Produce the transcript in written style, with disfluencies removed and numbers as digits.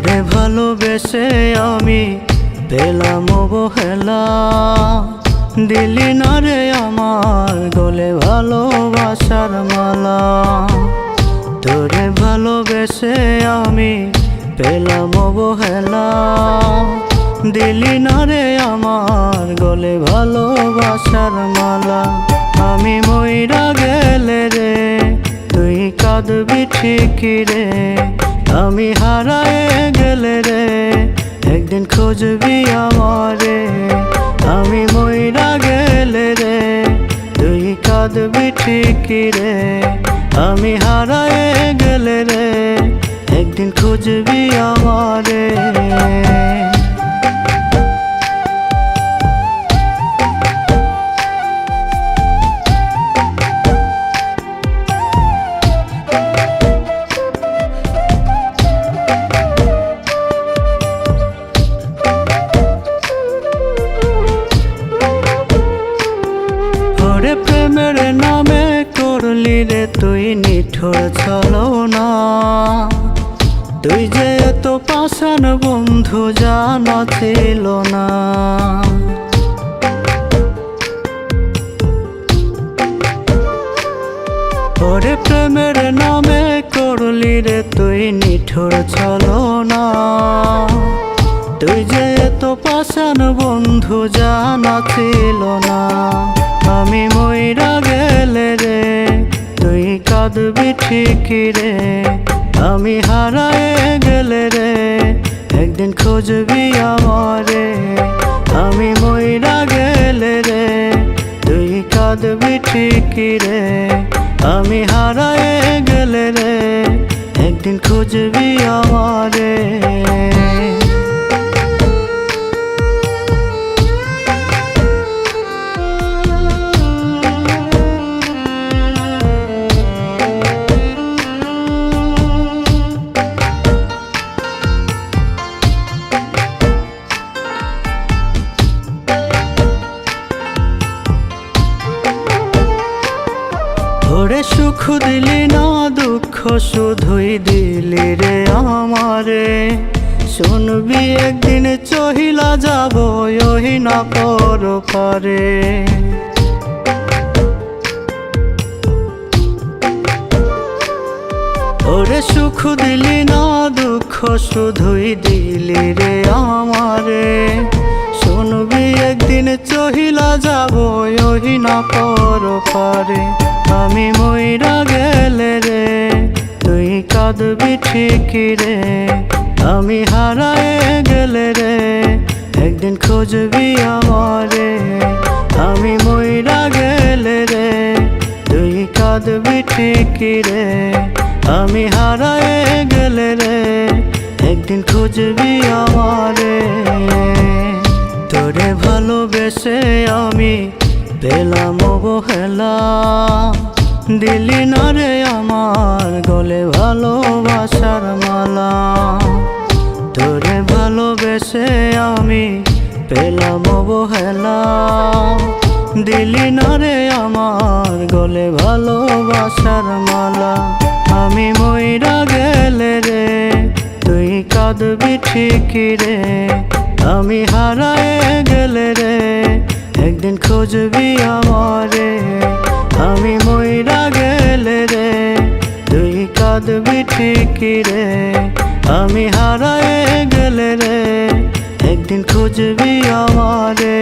তোরে ভালোবেসে আমি পেলাম অবহেলা, দিলি না রে আমার গলে ভালোবাসার মালা। তোরে ভালোবেসে আমি পেলাম অবহেলা, দিলি না রে আমার গলে ভালোবাসার মালা। আমি মইরা গেলে রে তুই কাঁদবি ঠিকই রে, আমি হারায়ে গেলে রে একদিন খুঁজবি আমারে। আমি মইরা গেলে রে তুই কাঁদবি ঠিকই রে, আমি হারায়ে গেলে রে একদিন খুঁজবি আমারে। প্রেমের নামে করলি রে তুই নিঠুর ছলনা, তুই যে এত পাষাণ বন্ধু জানা ছিল না। ওরে প্রেমের নামে করলি রে তুই নিঠুর ছলনা, তুই যে এত পাষাণ বন্ধু জানা ছিল না। আমি মইরা গেলে রে তুই কাঁদবি ঠিকই রে, আমি হারায়ে গেলে রে একদিন খুঁজবি আমারে। আমি মইরা গেলে রে তুই কাঁদবি ঠিকই রে, আমি হারায়ে গেলে রে একদিন খুঁজবি আমারে। ওরে সুখ দিলি না দুঃখ শুধুই দিলি রে আমারে, শুনবি একদিন চহিলা যাব ওহি না পর পারে। ওরে সুখ দিলি না দুঃখ শুধুই দিলি রে আমারে, শুনবি একদিন চহিলা যাব ওহি না পর পারে। আমি মইরা গেলে রে তুই কাঁদবি ঠিকই রে, আমি হারায়ে গেলে রে একদিন খুঁজবি আমারে। আমি মইরা গেলে রে তুই কাঁদবি ঠিকই রে, আমি হারায়ে গেলে রে একদিন খুঁজবি আমারে। তোরে ভালোবেসে আমি পেলাম অবহেলা, দিলি না রে আমার গলে ভালোবাসার মালা। তোরে ভালোবেসে আমি পেলাম অবহেলা, দিলি না রে আমার গলে ভালোবাসার মালা। আমি মইরা গেলে রে তুই কাঁদবি ঠিকই রে, আমি হারায়ে গেলে রে একদিন খুঁজবি আমারে। আমি মইরা গেলে রে তুই কাঁদবি ঠিকই রে, আমি হারায়ে গেলে রে একদিন খুঁজবি আমারে।